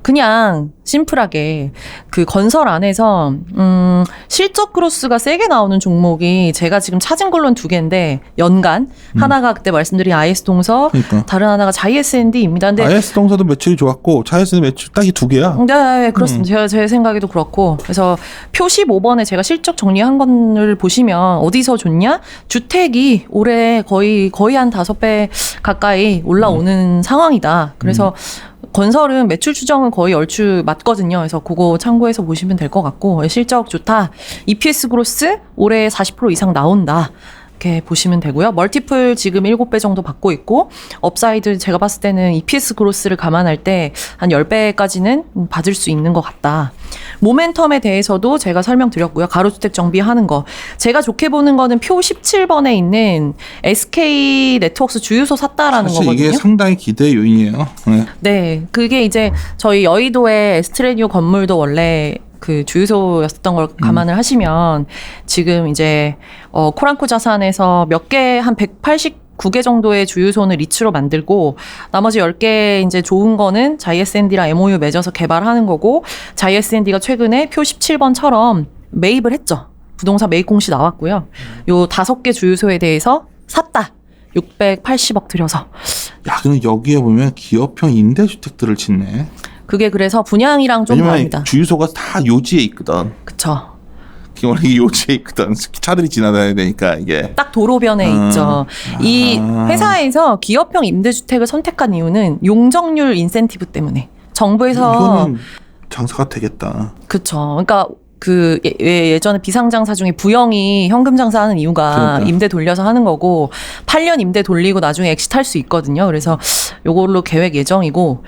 그냥 심플하게 그 건설 안에서 실적 크로스가 세게 나오는 종목이 제가 지금 찾은 걸로는 2개인데 연간 하나가 그때 말씀드린 IS 동서 그러니까. 다른 하나가 자이에스앤디입니다. 근데 IS 동서도 매출이 좋았고 자이스 매출 딱이 2개야. 네, 그렇습니다. 제 생각에도 그렇고. 그래서 표 15번에 제가 실적 정리한 거를 보시면 어디서 좋냐? 주택이 올해 거의 한 5배 가까이 올라오는 상황이다. 그래서 건설은 매출 추정은 거의 얼추 맞거든요. 그래서 그거 참고해서 보시면 될 것 같고 실적 좋다. EPS 그로스 올해 40% 이상 나온다. 그렇게 보시면 되고요. 멀티플 지금 7배 정도 받고 있고 업사이드 제가 봤을 때는 EPS 그로스를 감안할 때 한 10배까지는 받을 수 있는 것 같다. 모멘텀에 대해서도 제가 설명드렸고요. 가로주택 정비하는 거. 제가 좋게 보는 거는 표 17번에 있는 SK 네트워크스 주유소 샀다라는 사실 거거든요. 이게 상당히 기대 요인이에요. 네. 네, 그게 이제 저희 여의도의 에스트레디오 건물도 원래 그 주유소였던 걸 감안을 하시면 지금 이제 코랑코 자산에서 몇 개 한 189개 정도의 주유소는 리츠로 만들고 나머지 10개 이제 좋은 거는 자이에스앤디랑 MOU 맺어서 개발하는 거고 자이에스앤디가 최근에 표 17번처럼 매입을 했죠. 부동산 매입 공시 나왔고요. 요 5개 주유소에 대해서 샀다. 680억 들여서. 야, 그럼 여기에 보면 기업형 임대주택들을 짓네. 그게 그래서 분양이랑 좀 왜냐면 다릅니다. 주유소가 다 요지에 있거든. 그쵸. 원래 요지에 있거든. 차들이 지나다녀야 되니까 이게. 딱 도로변에 있죠. 이 회사에서 기업형 임대주택을 선택한 이유는 용적률 인센티브 때문에. 정부에서 이거는 장사가 되겠다. 그쵸. 그러니까 그 예전에 비상장사 중에 부영이 현금 장사하는 이유가 그러니까. 임대 돌려서 하는 거고 8년 임대 돌리고 나중에 엑시트할 수 있거든요. 그래서 요걸로 계획 예정이고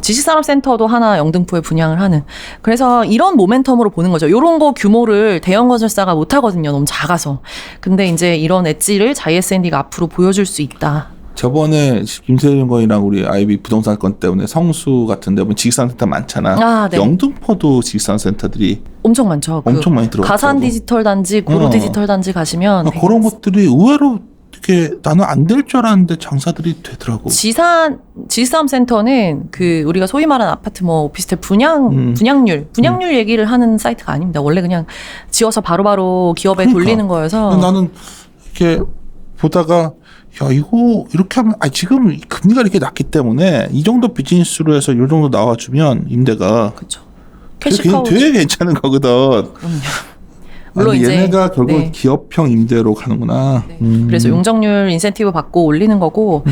지식산업센터도 하나 영등포에 분양을 하는. 그래서 이런 모멘텀으로 보는 거죠. 요런 거 규모를 대형 건설사가 못 하거든요. 너무 작아서. 근데 이제 이런 엣지를 자이에스앤디가 앞으로 보여줄 수 있다. 저번에 김세윤 건이랑 우리 아이비 부동산 건 때문에 성수 같은 데 보면 지식산센터 많잖아. 아, 네. 영등포도 지식산센터들이 엄청 많죠. 엄청 많이 들어갔다고. 가산 디지털 단지, 고로 디지털 단지 가시면 되게 그런 것들이 의외로 이렇게 나는 안 될 줄 알았는데 장사들이 되더라고. 지산센터는 그 우리가 소위 말하는 아파트 뭐 오피스텔 분양률 얘기를 하는 사이트가 아닙니다. 원래 그냥 지어서 바로바로 기업에 그러니까. 돌리는 거여서. 나는 이렇게 보다가 야 이거 이렇게 하면 지금 금리가 이렇게 낮기 때문에 이 정도 비즈니스로 해서 이 정도 나와주면 임대가 그렇죠. 그게 캐시카우. 되게 괜찮은 거거든. 그럼요. 물론 아니, 이제 얘네가 결국 네. 기업형 임대로 가는구나. 그래서 용적률 인센티브 받고 올리는 거고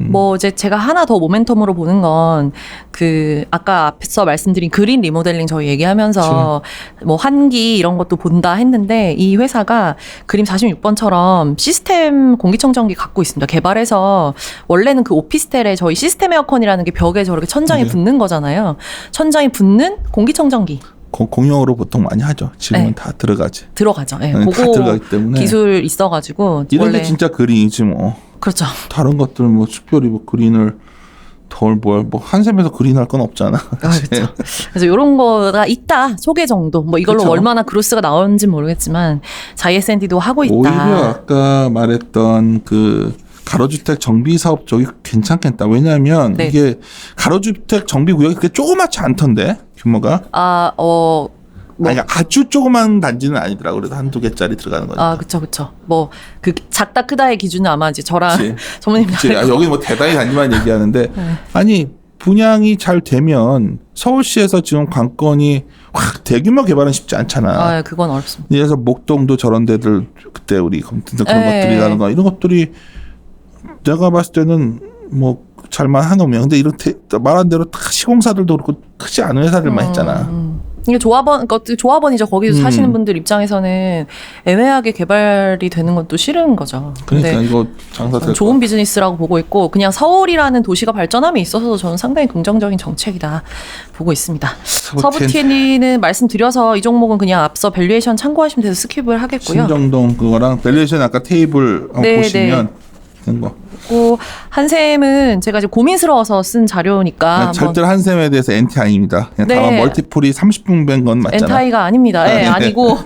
뭐 이제 제가 하나 더 모멘텀으로 보는 건 그 아까 앞서 말씀드린 그린 리모델링 저희 얘기하면서 뭐 환기 이런 것도 본다 했는데 이 회사가 그림 46번처럼 시스템 공기청정기 갖고 있습니다. 개발해서 원래는 그 오피스텔에 저희 시스템 에어컨이라는 게 벽에 저렇게 천장에 네. 붙는 거잖아요. 천장에 붙는 공기청정기. 공용으로 보통 많이 하죠. 지금은 네. 다 들어가지. 들어가죠. 예, 다 그거 들어가기 때문에 기술 있어가지고 이런 원래 게 진짜 그린이지 뭐. 그렇죠. 다른 것들 뭐 특별히 뭐 그린을 뭐 한샘에서 그린할 건 없잖아. 그렇죠. 그래서 이런 거가 있다 소개 정도. 뭐 이걸로 그쵸. 얼마나 그로스가 나오는지 모르겠지만 자이에스앤디도 하고 있다. 오히려 아까 말했던 그 가로주택 정비 사업 쪽이 괜찮겠다. 왜냐하면 네. 이게 가로주택 정비 구역이 그렇게 조그맣지 않던데 규모가. 뭐. 아니 아주 조그만 단지는 아니더라고. 그래도 한두 개짜리 들어가는 거니까. 그쵸. 뭐, 그, 작다, 크다의 기준은 아마 이제 저랑 그치. 전무님 그치. 여기 뭐 대단히 단지만 얘기하는데 네. 아니 분양이 잘 되면 서울시에서 지금 관건이 확 대규모 개발은 쉽지 않잖아. 그건 어렵습니다. 그래서 목동도 저런 데들 그때 우리 그런 네. 것들이라는 거 이런 것들이 내가 봤을 때는 뭐 잘만 하놓으면 근데 이런 말한 대로 다 시공사들도 그렇고 크지 않은 회사들만 했잖아. 이게 조합원이죠. 거기서 사시는 분들 입장에서는 애매하게 개발이 되는 건 또 싫은 거죠. 그러니까 근데 이거 장사 될 좋은 비즈니스라고 보고 있고 그냥 서울이라는 도시가 발전함에 있어서도 저는 상당히 긍정적인 정책이다 보고 있습니다. 서브TN은 말씀드려서 이 종목은 그냥 앞서 밸류에이션 참고하시면 돼서 스킵을 하겠고요. 신정동 그거랑 밸류에이션 아까 테이블 네, 보시면 된 거. 그리고 한샘은 제가 이제 고민스러워서 쓴 자료니까 절대로 한샘에 대해서 엔티 아닙니다. 그냥 네. 다만 멀티플이 30분 뵌 건 맞잖아. 엔타이가 아닙니다. 예, 네. 아니고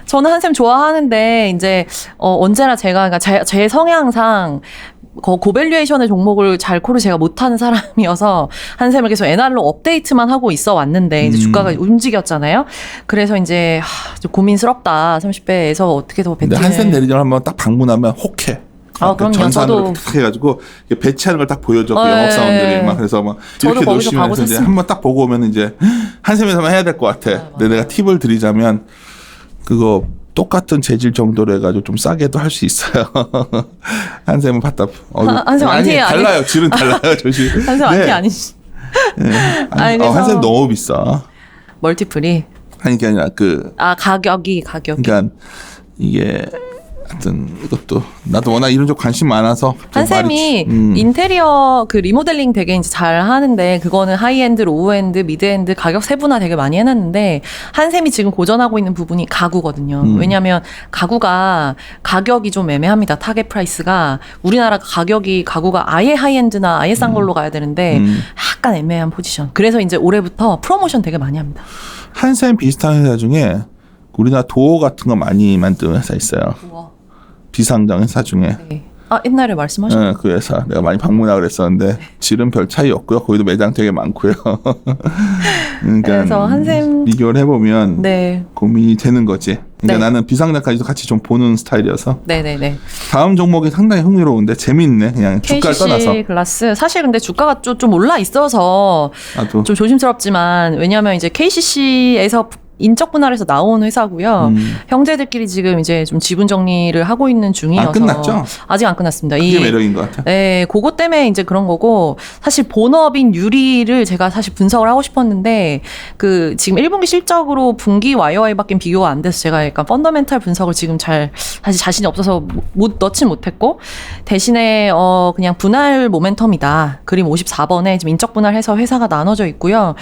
저는 한샘 좋아하는데 이제 언제나 제가 그러니까 제 성향상 고밸류에이션의 종목을 잘 코를 제가 못하는 사람이어서 한샘을 계속 NR로 업데이트만 하고 있어 왔는데 이제 주가가 움직였잖아요. 그래서 이제 좀 고민스럽다. 30배에서 어떻게 더 근데 배팅을 한샘 대리점 한번 딱 방문하면 혹해. 그럼요. 전산으로 저도 탁 해가지고 배치하는 걸 딱 보여줘. 그 네. 영업사원들이 막 그래서 막 저도 이렇게 거기서 놓으시면서 이제 가보셨습니다. 한번 딱 보고 오면 이제 한샘에서만 해야 될 것 같아. 근데 내가 팁을 드리자면 그거 똑같은 재질 정도로 해가지고 좀 싸게도 할 수 있어요. 한샘은 봤다. 한샘 안티 달라요. 질은 달라요. 조심. 한샘 안티 아니시. 아니, 그래서 한샘 너무 비싸. 멀티플이 아니 그게 아니라 가격이 그러니까 이게 하여튼 이것도 나도 워낙 이런 쪽 관심 많아서 한샘이 인테리어 그 리모델링 되게 이제 잘 하는데 그거는 하이엔드, 로우엔드, 미드엔드 가격 세분화 되게 많이 해놨는데 한샘이 지금 고전하고 있는 부분이 가구거든요. 왜냐하면 가격이 좀 애매합니다. 타겟 프라이스가 우리나라 가구가 아예 하이엔드나 아예 싼 걸로 가야 되는데 약간 애매한 포지션. 그래서 이제 올해부터 프로모션 되게 많이 합니다. 한샘 비슷한 회사 중에 우리나라 도어 같은 거 많이 만드는 회사 있어요. 우와. 비상장 회사 중에. 네. 아 옛날에 말씀하셨죠. 네, 그 회사 내가 많이 방문하고 그랬었는데 질은 별 차이 없고요. 거기도 매장 되게 많고요. 그러니까 그래서 한샘 비교를 해보면 네. 고민이 되는 거지. 그러니까 네. 나는 비상장까지도 같이 좀 보는 스타일이어서. 네네네. 다음 종목이 상당히 흥미로운데 재미있네. 그냥 주가를 KCC 떠나서. 글라스 사실 근데 주가가 좀 올라 있어서 나도. 좀 조심스럽지만 왜냐하면 이제 KCC에서 인적 분할해서 나온 회사고요. 형제들끼리 지금 이제 좀 지분 정리를 하고 있는 중이어서 안 끝났죠? 아직 안 끝났습니다. 그게 매력인 것 같아. 네, 그거 때문에 이제 그런 거고 사실 본업인 유리를 제가 사실 분석을 하고 싶었는데 그 지금 1분기 실적으로 분기 YOY밖에 비교가 안 돼서 제가 약간 펀더멘탈 분석을 지금 사실 자신이 없어서 넣진 못했고 대신에 그냥 분할 모멘텀이다. 그림 54번에 지금 인적 분할해서 회사가 나눠져 있고요.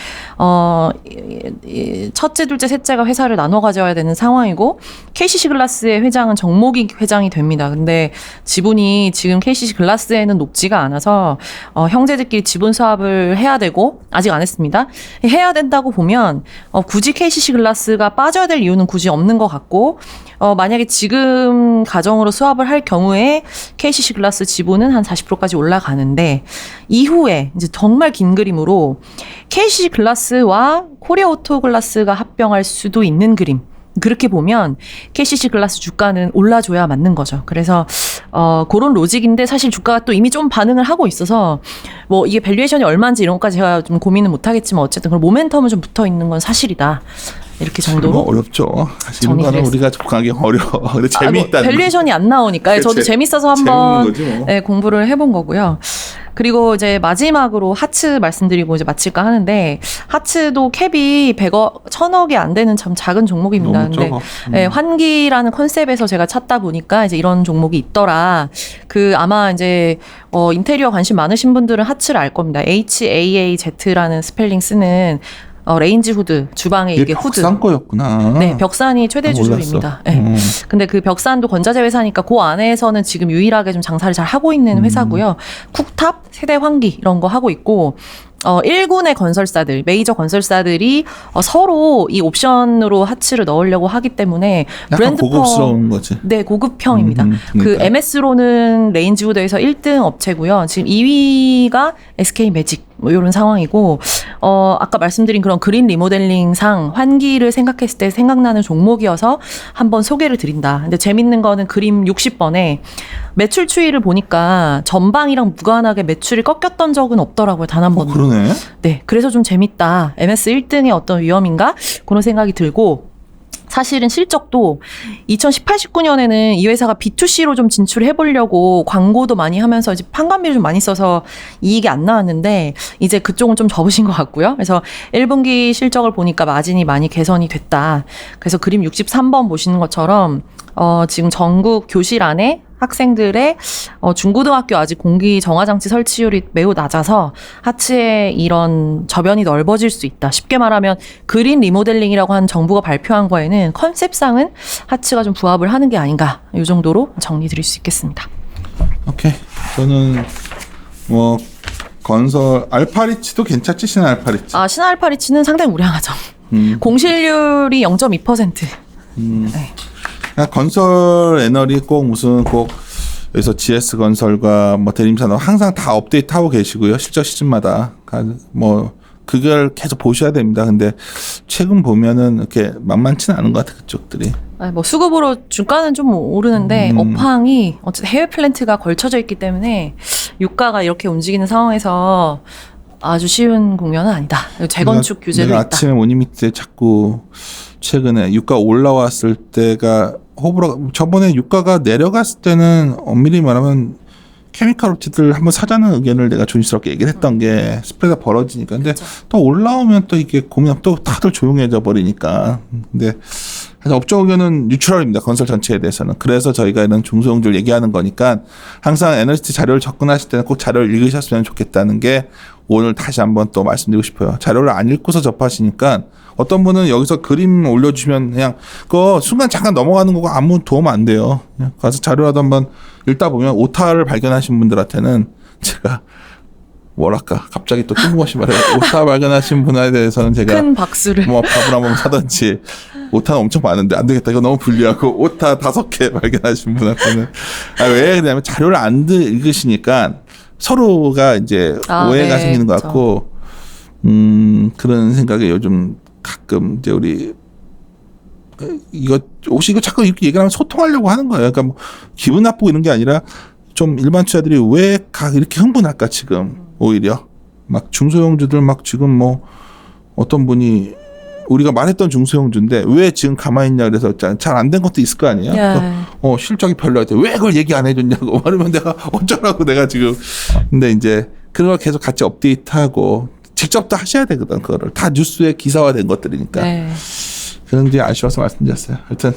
첫째, 둘째, 셋째가 회사를 나눠 가져야 되는 상황이고 KCC 글라스의 회장은 정목익 회장이 됩니다. 근데 지분이 지금 KCC 글라스에는 높지가 않아서 형제들끼리 지분 수합을 해야 되고 아직 안 했습니다. 해야 된다고 보면 굳이 KCC 글라스가 빠져야 될 이유는 굳이 없는 것 같고 만약에 지금 가정으로 수합을 할 경우에 KCC 글라스 지분은 한 40%까지 올라가는데 이후에 이제 정말 긴 그림으로 KCC 글라스와 코리아 오토 글라스가 합병할 수도 있는 그림. 그렇게 보면 KCC 글라스 주가는 올라줘야 맞는 거죠. 그래서 그런 로직인데 사실 주가가 또 이미 좀 반응을 하고 있어서 뭐 이게 밸류에이션이 얼마인지 이런 것까지 제가 좀 고민은 못하겠지만 어쨌든 그런 모멘텀은 좀 붙어 있는 건 사실이다. 이렇게 정도로 어렵죠. 사실 이런 거는 우리가 접근하기 어려워. 근데 재미있다. 밸류에이션이 안 나오니까 저도 재밌어서 한번 거지 뭐. 네, 공부를 해본 거고요. 그리고 이제 마지막으로 하츠 말씀드리고 이제 마칠까 하는데 하츠도 캡이 100억, 1000억이 안 되는 참 작은 종목입니다. 너무 근데 적어. 네, 환기라는 컨셉에서 제가 찾다 보니까 이제 이런 종목이 있더라. 그 아마 이제 인테리어 관심 많으신 분들은 하츠를 알 겁니다. HAAZ라는 스펠링 쓰는 레인지 후드, 주방에 이게 후드. 벽산 거였구나. 네, 벽산이 최대 주주입니다. 네. 근데 그 벽산도 건자재 회사니까 그 안에서는 지금 유일하게 좀 장사를 잘 하고 있는 회사고요. 쿡탑, 세대 환기 이런 거 하고 있고 1군의 건설사들, 메이저 건설사들이 서로 이 옵션으로 하츠를 넣으려고 하기 때문에 약간 고급스러운 거지. 네, 고급형입니다. 그 그러니까. MS로는 레인지 후드에서 1등 업체고요. 지금 2위가 SK 매직 뭐 이런 상황이고 아까 말씀드린 그런 그린 리모델링상 환기를 생각했을 때 생각나는 종목이어서 한번 소개를 드린다. 근데 재밌는 거는 그림 60번에 매출 추이를 보니까 전방이랑 무관하게 매출이 꺾였던 적은 없더라고요. 단 한 번도. 그러네. 네, 그래서 좀 재밌다. MS 1등의 어떤 위험인가? 그런 생각이 들고 사실은 실적도 2018, 19년에는 이 회사가 B2C로 좀 진출을 해보려고 광고도 많이 하면서 이제 판관비를 좀 많이 써서 이익이 안 나왔는데 이제 그쪽은 좀 접으신 것 같고요. 그래서 1분기 실적을 보니까 마진이 많이 개선이 됐다. 그래서 그림 63번 보시는 것처럼 지금 전국 교실 안에 학생들의 중고등학교 아직 공기 정화장치 설치율이 매우 낮아서 하츠의 이런 저변이 넓어질 수 있다. 쉽게 말하면 그린 리모델링이라고 한 정부가 발표한 거에는 컨셉상은 하츠가 좀 부합을 하는 게 아닌가. 이 정도로 정리 드릴 수 있겠습니다. 오케이. 저는 뭐 건설 알파리치도 괜찮지. 신알파리치. 신알파리치는 상당히 우량하죠. 공실률이 0.2%. 네. 그냥 건설 애널이 꼭 무슨 꼭 여기서 GS 건설과 뭐 대림산업 항상 다 업데이트하고 계시고요. 실적 시즌마다 뭐 그걸 계속 보셔야 됩니다. 근데 최근 보면은 이렇게 만만치는 않은 것 같아 그쪽들이. 뭐 수급으로 주가는 좀 오르는데 업황이 어쨌든 해외 플랜트가 걸쳐져 있기 때문에 유가가 이렇게 움직이는 상황에서 아주 쉬운 국면은 아니다. 재건축 규제도 내가 있다. 아침에 모닝 밑에 자꾸 최근에 유가 올라왔을 때가 호불호가 저번에 유가가 내려갔을 때는 엄밀히 말하면 케미칼 업체들 한번 사자는 의견을 내가 조심스럽게 얘기를 했던 게 스프레드가 벌어지니까. 근데 그렇죠. 또 올라오면 또 이게 고민하면 또 다들 조용해져 버리니까. 근데 사실 업종 의견은 뉴트럴입니다. 건설 전체에 대해서는. 그래서 저희가 이런 중소형주를 얘기하는 거니까 항상 애널리스트 자료를 접근하실 때는 꼭 자료를 읽으셨으면 좋겠다는 게 오늘 다시 한번 또 말씀드리고 싶어요. 자료를 안 읽고서 접하시니까 어떤 분은 여기서 그림 올려주시면 그냥 그거 순간 잠깐 넘어가는 거고 아무 도움 안 돼요. 그냥 가서 자료라도 한번 읽다 보면 오타를 발견하신 분들한테는 제가 뭐랄까 갑자기 또 뜬금없이 말해요. 오타 발견하신 분에 대해서는 제가 큰 박수를. 뭐 밥을 한번 사든지 오타는 엄청 많은데 안 되겠다. 이거 너무 불리하고 오타 5개 발견하신 분한테는 왜 그러냐면 자료를 안 읽으시니까 서로가 이제 오해가 네, 생기는 것 그렇죠. 같고 그런 생각에 요즘 가끔 이제 우리 이거 혹시 이거 자꾸 이렇게 얘기하면 소통하려고 하는 거예요. 그러니까 뭐 기분 나쁘고 이런 게 아니라 좀 일반 투자들이 왜 이렇게 흥분할까 지금 오히려 막 중소형주들 막 지금 뭐 어떤 분이 우리가 말했던 중소형주인데 왜 지금 가만히 있냐 그래서 잘 안 된 것도 있을 거 아니에요. 그래서 실적이 별로할 때 왜 그걸 얘기 안 해줬냐고 말하면 내가 어쩌라고 내가 지금 근데 이제 그런 걸 계속 같이 업데이트하고 직접 또 하셔야 되거든 그거를 다 뉴스에 기사화된 것들이니까 네. 그런 게 아쉬워서 말씀드렸어요. 하여튼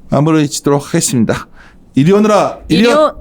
마무리 짓도록 하겠습니다. 이리 오너라 이리온.